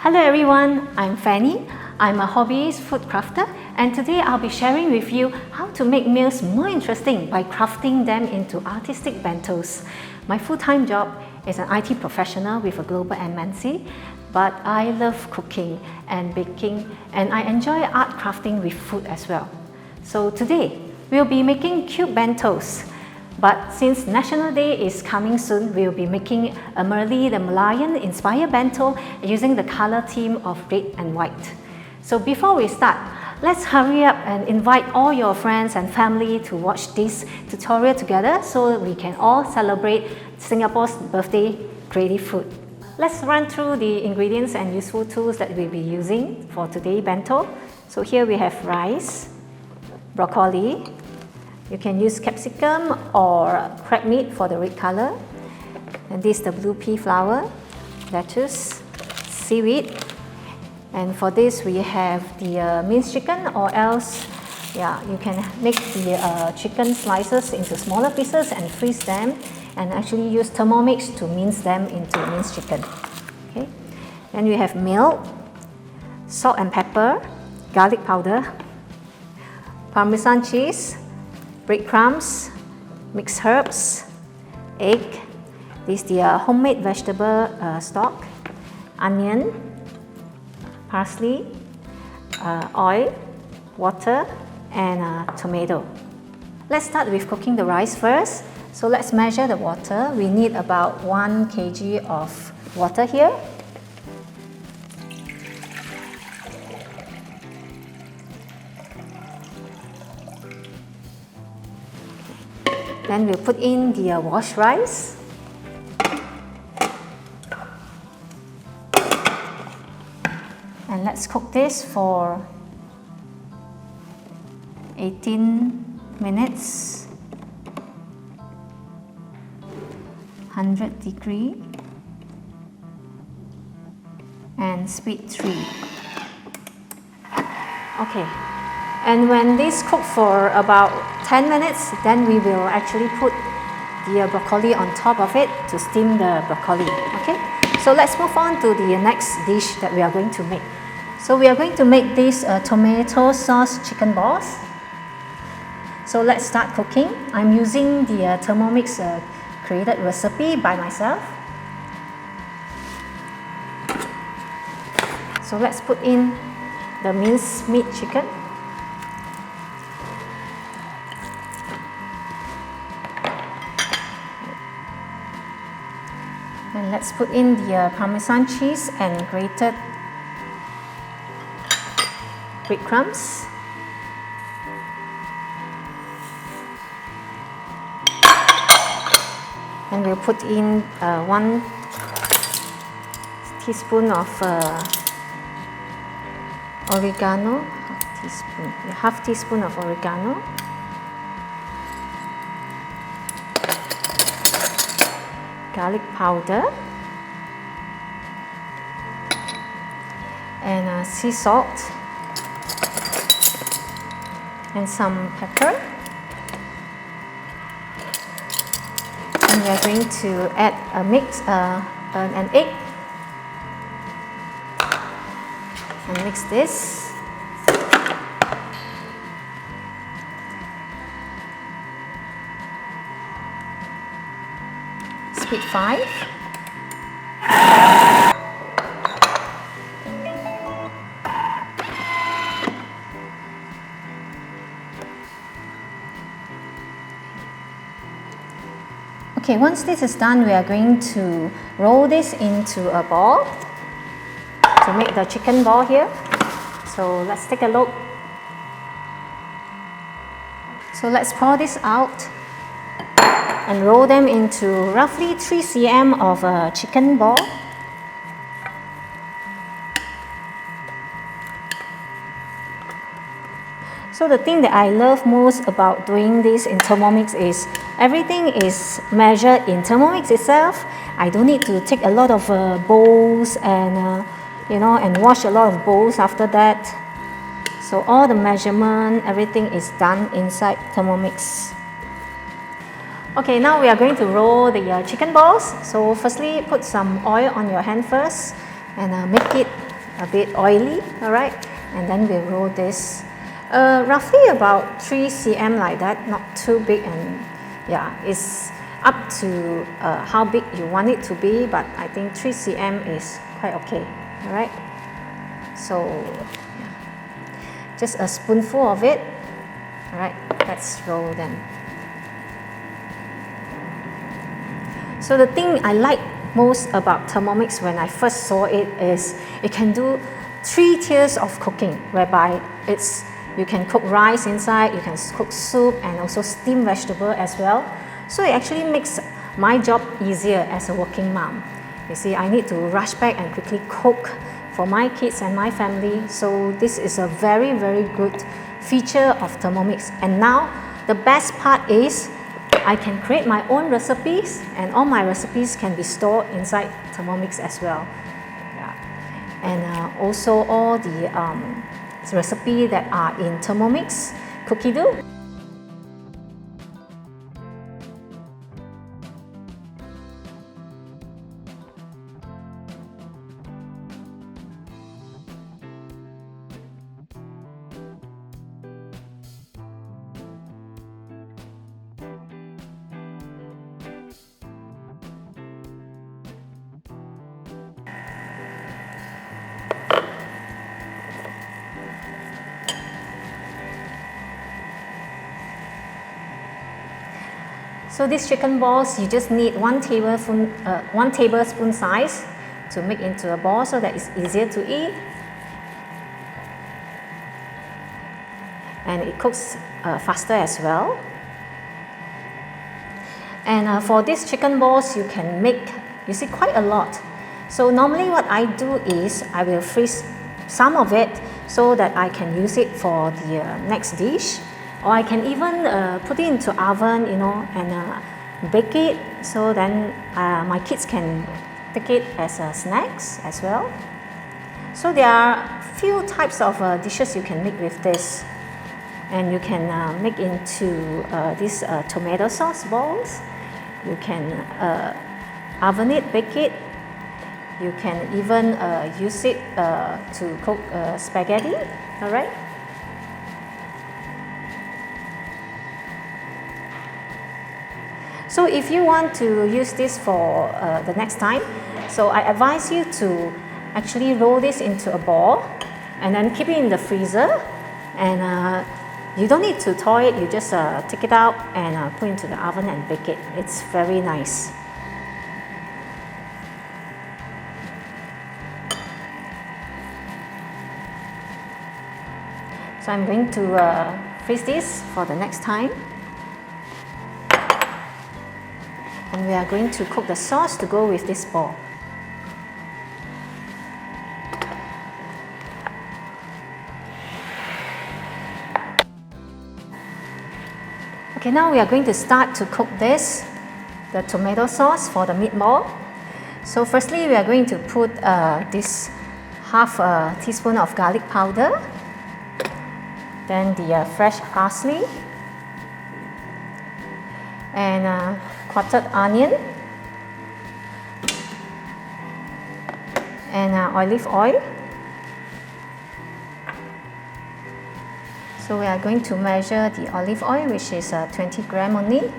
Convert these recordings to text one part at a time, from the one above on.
Hello everyone, I'm Fanny. I'm a hobbyist food crafter, and today I'll be sharing with you how to make meals more interesting by crafting them into artistic bentos. My full-time job is an IT professional with a global MNC, but I love cooking and baking, and I enjoy art crafting with food as well. So today, we'll be making cute bentos. But since National Day is coming soon, we'll be making a Merli the Merlion inspired bento using the color theme of red and white. So before we start, let's hurry up and invite all your friends and family to watch this tutorial together so we can all celebrate Singapore's birthday creative food. Let's run through the ingredients and useful tools that we'll be using for today's bento. So here we have rice, broccoli. You can use capsicum or crab meat for the red color. And this is the blue pea flower, lettuce, seaweed. And for this we have the minced chicken, or else you can make the chicken slices into smaller pieces and freeze them, and actually use Thermomix to mince them into minced chicken. Okay. Then we have milk, salt and pepper, garlic powder, Parmesan cheese, breadcrumbs, mixed herbs, egg. This is the homemade vegetable stock, onion, parsley, oil, water, and tomato. Let's start with cooking the rice first. So let's measure the water. We need about 1 kg of water here. Then we'll put in the washed rice. And let's cook this for 18 minutes, 100 degree, and speed 3. Okay. And when this cooks for about 10 minutes, then we will actually put the broccoli on top of it to steam the broccoli. Okay, so let's move on to the next dish that we are going to make. So we are going to make these tomato sauce chicken balls. So let's start cooking. I'm using the Thermomix created recipe by myself. So let's put in the minced meat chicken. And let's put in the Parmesan cheese and grated breadcrumbs. And we'll put in 1 teaspoon of oregano, half teaspoon of oregano. Garlic powder, and sea salt, and some pepper. And we are going to add a mix, an egg, and mix this. Speed 5. Okay, once this is done, we are going to roll this into a ball to make the chicken ball here. So let's take a look. So let's pour this out and roll them into roughly 3 cm of a chicken ball. So the thing that I love most about doing this in Thermomix is everything is measured in Thermomix itself. I don't need to take a lot of bowls and and wash a lot of bowls after that. So all the measurement, everything is done inside Thermomix. Okay, now we are going to roll the chicken balls. So firstly, put some oil on your hand first and make it a bit oily, all right? And then we roll this roughly about 3 cm like that, not too big, and yeah, it's up to how big you want it to be, but I think 3 cm is quite okay, all right? So yeah, just a spoonful of it, all right? Let's roll them. So the thing I like most about Thermomix when I first saw it is it can do 3 tiers of cooking, whereby you can cook rice inside, you can cook soup, and also steam vegetable as well. So it actually makes my job easier as a working mom. You see, I need to rush back and quickly cook for my kids and my family. So this is a very, very good feature of Thermomix. And now the best part is I can create my own recipes, and all my recipes can be stored inside Thermomix as well. Yeah. And also all the recipes that are in Thermomix Cookie Dough. So these chicken balls, you just need 1 tablespoon size to make into a ball so that it's easier to eat. And it cooks faster as well. And for these chicken balls, you can make, you see, quite a lot. So normally what I do is I will freeze some of it so that I can use it for the next dish. Or I can even put it into oven, you know, and bake it, so then my kids can take it as snacks as well. So there are a few types of dishes you can make with this. And you can make into these tomato sauce balls. You can oven it, bake it. You can even use it to cook spaghetti, all right? So if you want to use this for the next time, so I advise you to actually roll this into a ball and then keep it in the freezer, and you don't need to thaw it, you just take it out and put it into the oven and bake it. It's very nice. So I'm going to freeze this for the next time. And we are going to cook the sauce to go with this ball. Okay, now we are going to start to cook this, the tomato sauce for the meatball. So firstly, we are going to put this half a teaspoon of garlic powder, then the fresh parsley, and quartered onion, and olive oil. So we are going to measure the olive oil, which is 20 grams only.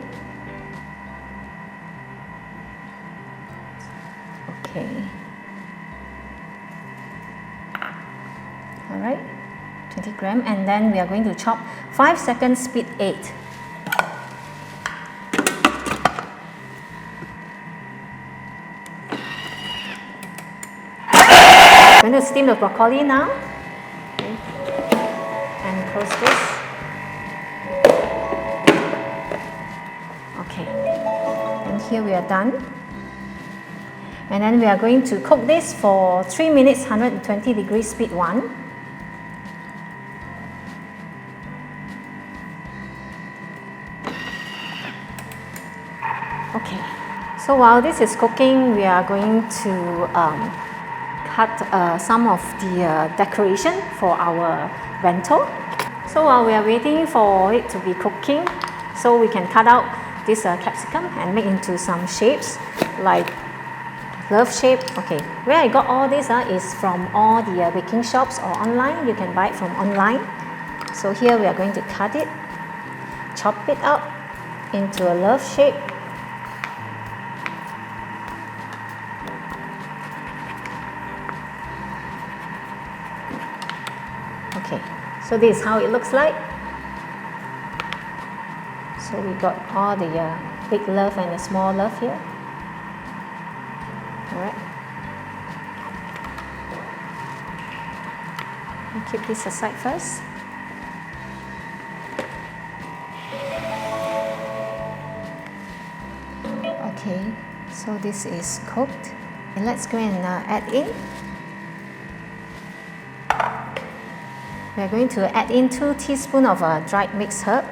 Okay. All right, 20 grams, and then we are going to chop 5 seconds speed 8. I'm going to steam the broccoli now. Okay. And close this. Okay. And here we are done. And then we are going to cook this for 3 minutes, 120 degrees, speed 1. Okay. So while this is cooking, we are going to cut some of the decoration for our bento. So while we are waiting for it to be cooking, so we can cut out this capsicum and make into some shapes like love shape. Okay, where I got all this is from all the baking shops or online. You can buy it from online. So here we are going to cut it, chop it out into a love shape. Okay, so this is how it looks like. So we got all the big love and the small love here. Alright. Keep this aside first. Okay, so this is cooked. And let's go and add in. We are going to add in 2 teaspoons of dried mixed herb.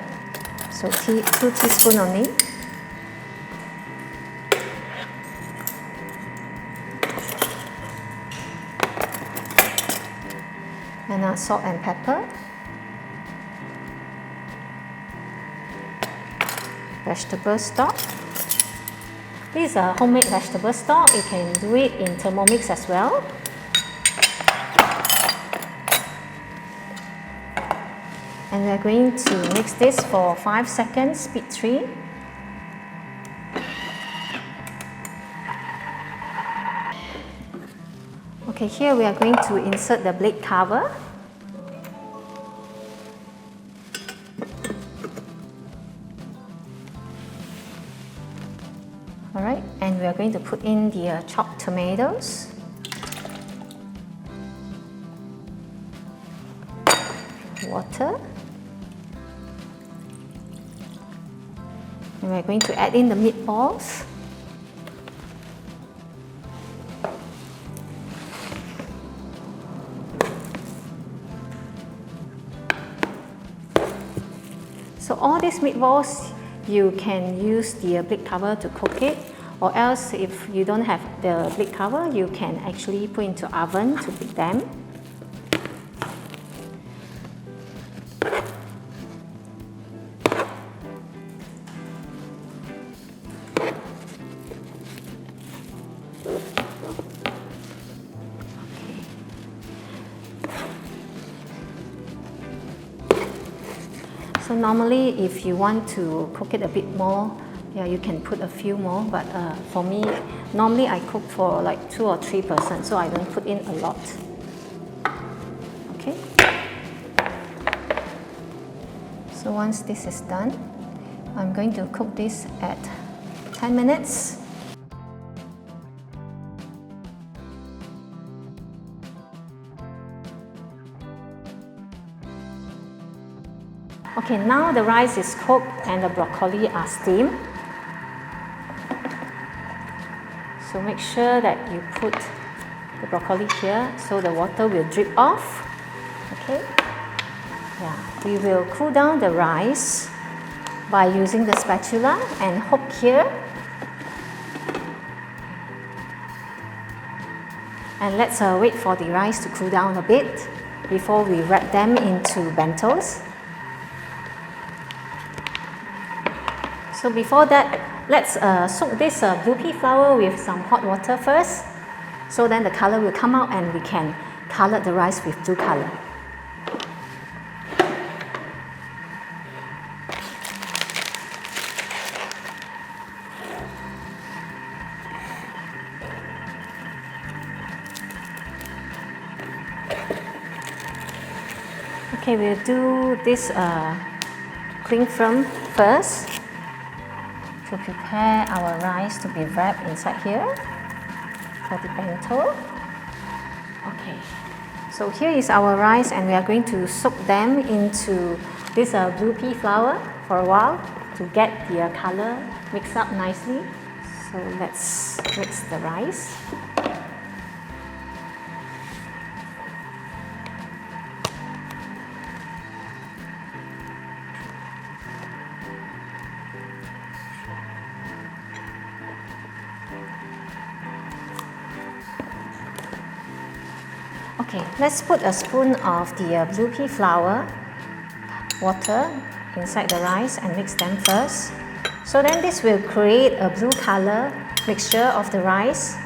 So 2 teaspoons only. And salt and pepper. Vegetable stock. This is a homemade vegetable stock. You can do it in Thermomix as well. And we are going to mix this for 5 seconds, speed 3. Okay, here we are going to insert the blade cover. Alright, and we are going to put in the chopped tomatoes. Water. And we're going to add in the meatballs. So all these meatballs, you can use the blade cover to cook it, or else if you don't have the blade cover, you can actually put into oven to bake them. So normally if you want to cook it a bit more, yeah, you can put a few more, but for me, normally I cook for like 2 or 3 persons, so I don't put in a lot. Okay. So once this is done, I'm going to cook this at 10 minutes. Okay, now the rice is cooked and the broccoli are steamed. So make sure that you put the broccoli here so the water will drip off. Okay. Yeah, we will cool down the rice by using the spatula and hook here. And let's wait for the rice to cool down a bit before we wrap them into bentos. So before that, let's soak this blue pea flour with some hot water first. So then the color will come out and we can color the rice with blue color. Okay, we'll do this cling film first to prepare our rice to be wrapped inside here for the bento. Okay, so here is our rice and we are going to soak them into this blue pea flour for a while to get the color mixed up nicely. So let's mix the rice. Okay, let's put a spoon of the blue pea flour, water inside the rice and mix them first. So then this will create a blue color mixture of the rice.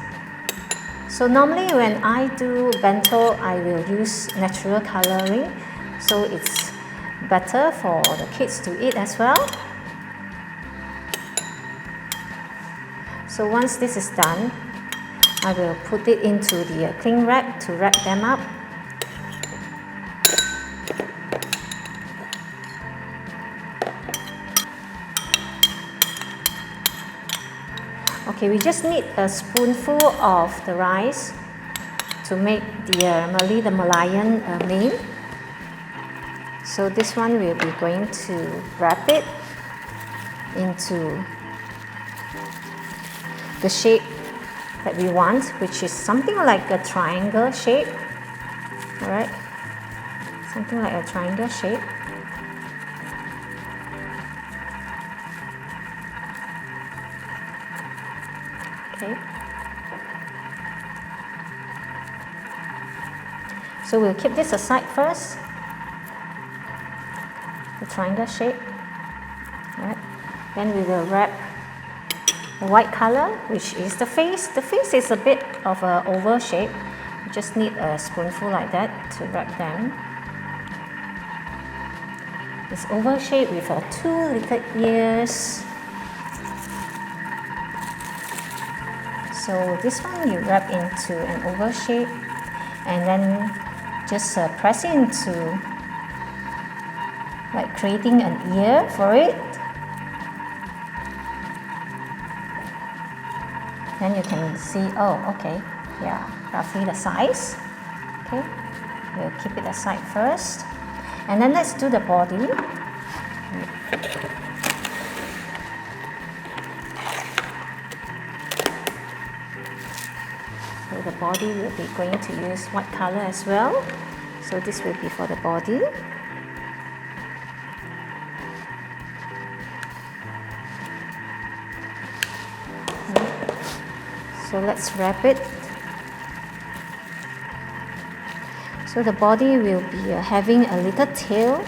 So normally when I do bento, I will use natural coloring, so it's better for the kids to eat as well. So once this is done, I will put it into the cling wrap to wrap them up. Okay, we just need a spoonful of the rice to make the Malayan main. So this one we'll be going to wrap it into the shape that we want, which is something like a triangle shape. Alright, something like a triangle shape. Okay. So we'll keep this aside first, the triangle shape. Alright. Then we will wrap the white color, which is the face. The face is a bit of an oval shape. You just need a spoonful like that to wrap them. This oval shape with 2 little ears. So this one you wrap into an oval shape and then just press it into, like creating an ear for it. Then you can see, oh, okay, yeah, roughly the size. Okay, we'll keep it aside first. And then let's do the body. So the body will be going to use white color as well. So this will be for the body. So let's wrap it. So the body will be having a little tail.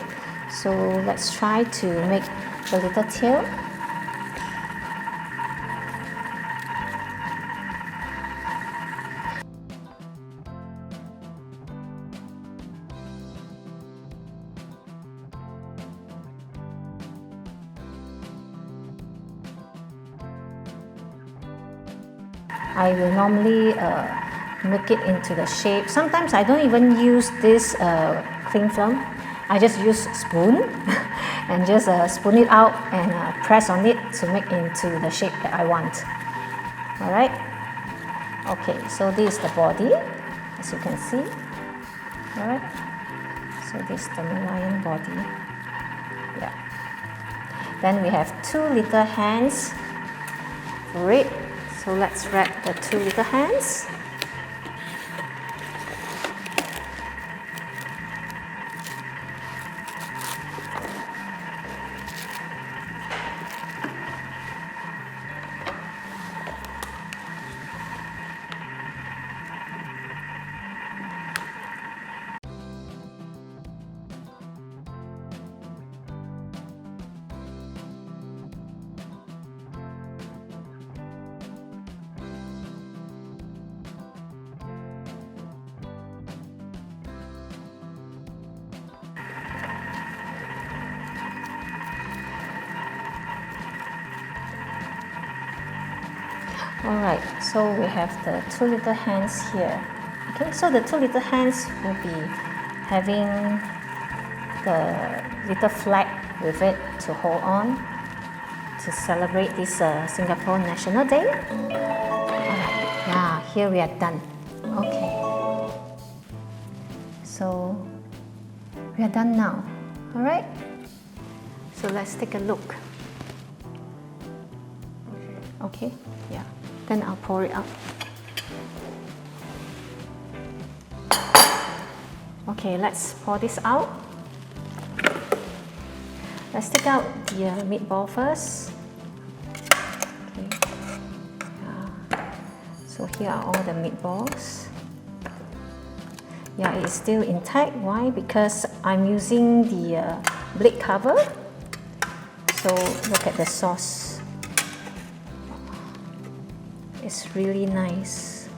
So let's try to make the little tail. I will normally make it into the shape. Sometimes I don't even use this cling film. I just use spoon and just spoon it out and press on it to make into the shape that I want. Alright? Okay, so this is the body, as you can see. Alright? So this is the Malayan body. Yeah. Then we have 2 little hands for it. So let's wrap the 2 little hands. Alright, so we have the 2 little hands here. Okay, so the 2 little hands will be having the little flag with it to hold on to celebrate this Singapore National Day. Alright, yeah, here we are done. Okay, so we are done now. Alright, so let's take a look. Okay, yeah. Then I'll pour it out. Okay, let's pour this out. Let's take out the meatball first. Okay. So here are all the meatballs. Yeah, it's still intact. Why? Because I'm using the blade cover. So look at the sauce. It's really nice.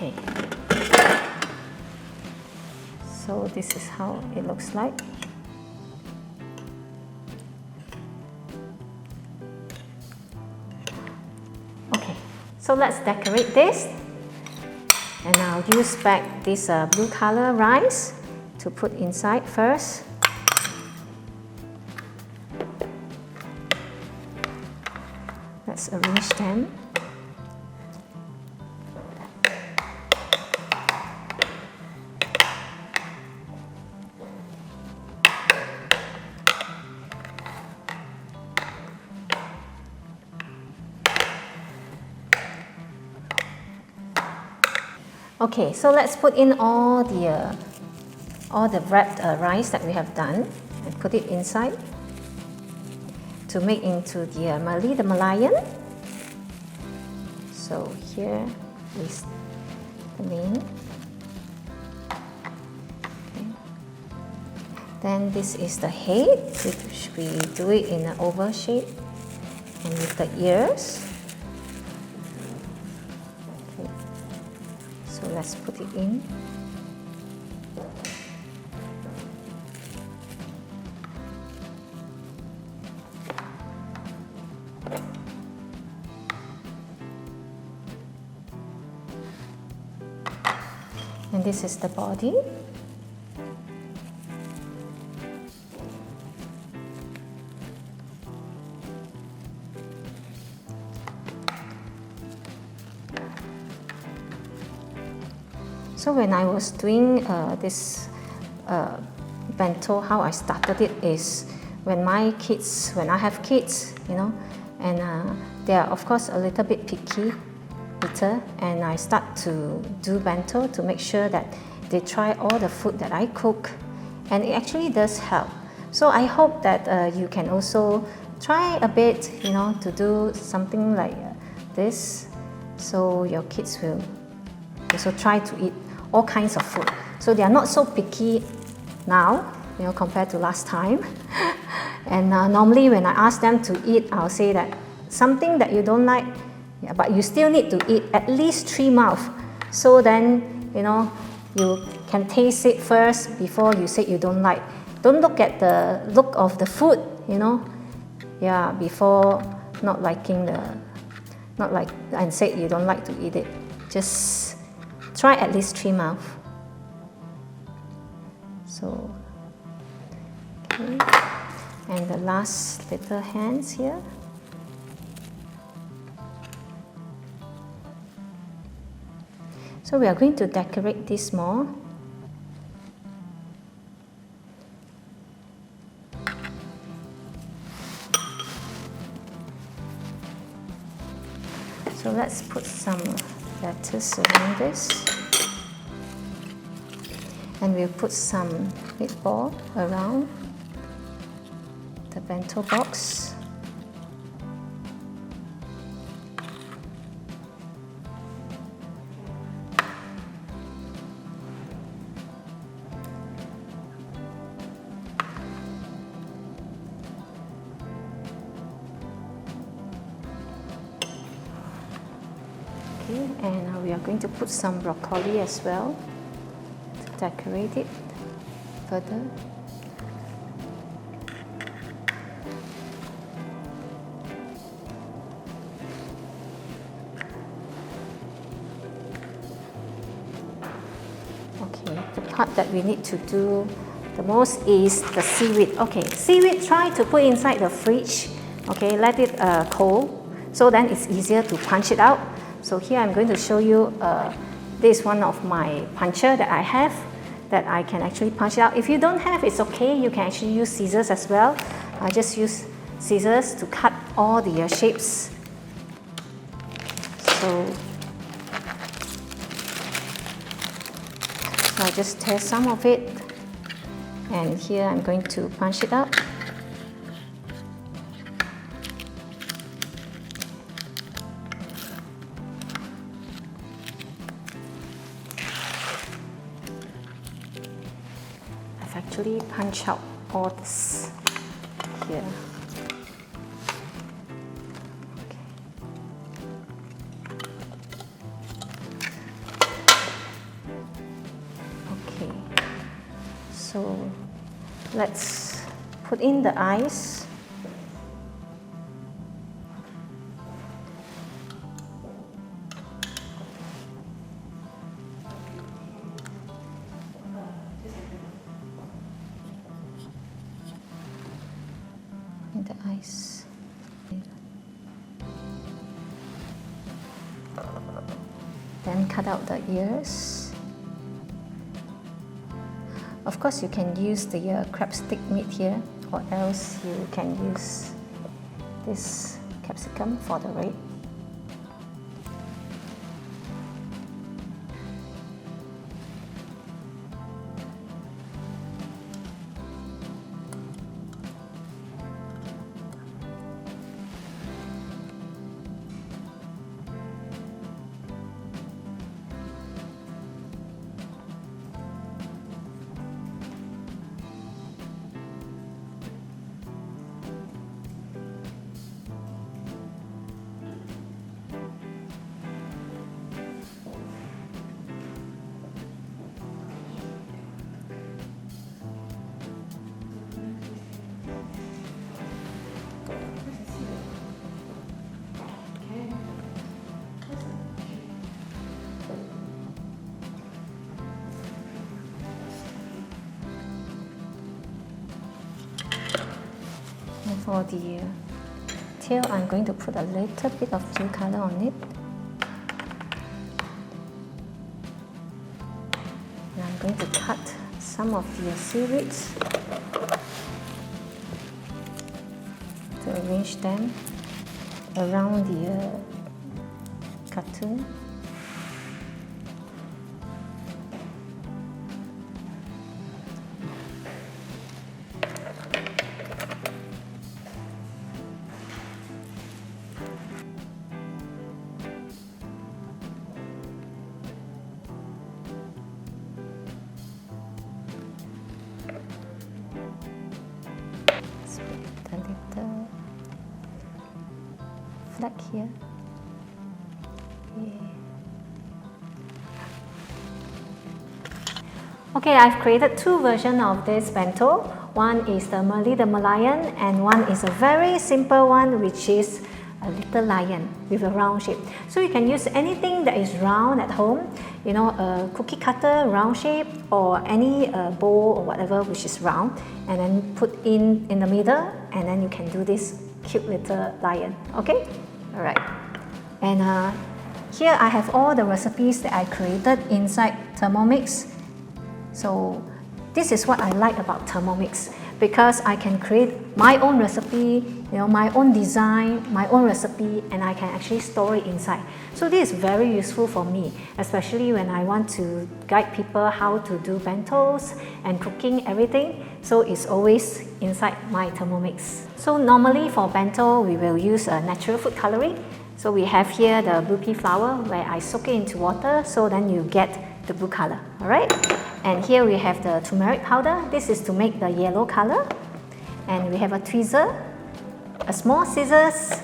Okay. So this is how it looks like. Okay, so let's decorate this. And I'll use back this blue color rice to put inside first. Let's arrange them. Okay, so let's put in all the wrapped rice that we have done and put it inside to make into the Mali the Malayan. So here is the main. Okay. Then this is the head, which we do it in an oval shape and with the ears. Okay. So let's put it in. And this is the body. So when I was doing this bento, how I started it is when I have kids, you know, and they are of course a little bit picky eater, and I start to do bento to make sure that they try all the food that I cook, and it actually does help. So I hope that you can also try a bit, you know, to do something like this, so your kids will also try to eat all kinds of food. So they are not so picky now, you know, compared to last time. And normally when I ask them to eat, I'll say that something that you don't like, yeah, but you still need to eat at least 3 mouths. So then, you know, you can taste it first before you say you don't like. Don't look at the look of the food, you know, yeah, before not liking and say you don't like to eat it. Just try at least 3 mouths. So, okay. And the last little hands here. So we are going to decorate this more. So let's put some lettuce around this. And we'll put some meatball around the bento box. Okay, and we are going to put some broccoli as well to decorate it further. Okay, the part that we need to do the most is the seaweed. Okay, seaweed, try to put inside the fridge. Okay, let it cold, so then it's easier to punch it out. So here I'm going to show you, this is one of my puncher that I have, that I can actually punch it out. If you don't have, it's okay, you can actually use scissors as well. I just use scissors to cut all the shapes. So I just tear some of it, and here I'm going to punch it out. I've actually punched out all this here. So let's put in the ice. The ice. Then cut out the ears. Of course, you can use the crab stick meat here, or else you can use this capsicum for the red. For the tail, I'm going to put a little bit of blue color on it. And I'm going to cut some of the seaweeds to arrange them around the cartoon. Flag here. Okay, I've created two versions of this bento. One is the Merli the Merlion, and one is a very simple one, which is a little lion with a round shape. So you can use anything that is round at home, you know, a cookie cutter round shape, or any bowl or whatever which is round, and then put in the middle, and then you can do this cute little lion. Okay, all right. And here I have all the recipes that I created inside Thermomix. So this is what I like about Thermomix, because I can create my own recipe, you know, my own design, my own recipe, and I can actually store it inside. So this is very useful for me, especially when I want to guide people how to do bentos and cooking everything. So it's always inside my Thermomix. So normally for bento, we will use a natural food coloring. So we have here the blue pea flower, where I soak it into water, so then you get the blue color, all right? And here we have the turmeric powder. This is to make the yellow color. And we have a tweezer, a small scissors,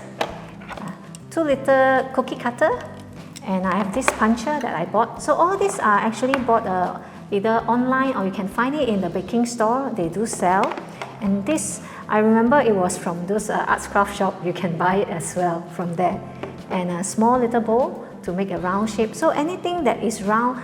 2 little cookie cutter, and I have this puncher that I bought. So all these are actually bought either online, or you can find it in the baking store. They do sell. And this, I remember it was from those arts craft shop. You can buy it as well from there. And a small little bowl to make a round shape. So anything that is round,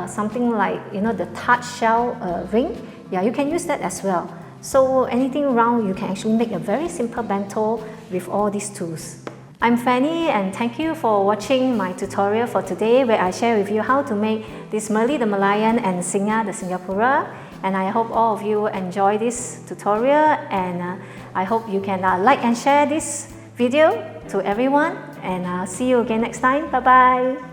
something like, you know, the tart shell ring, yeah, you can use that as well. So anything round, you can actually make a very simple bento with all these tools. I'm Fanny, and thank you for watching my tutorial for today, where I share with you how to make this Merli the Merlion and Singa the Singapura. And I hope all of you enjoy this tutorial, and I hope you can like and share this video to everyone, and see you again next time. Bye bye.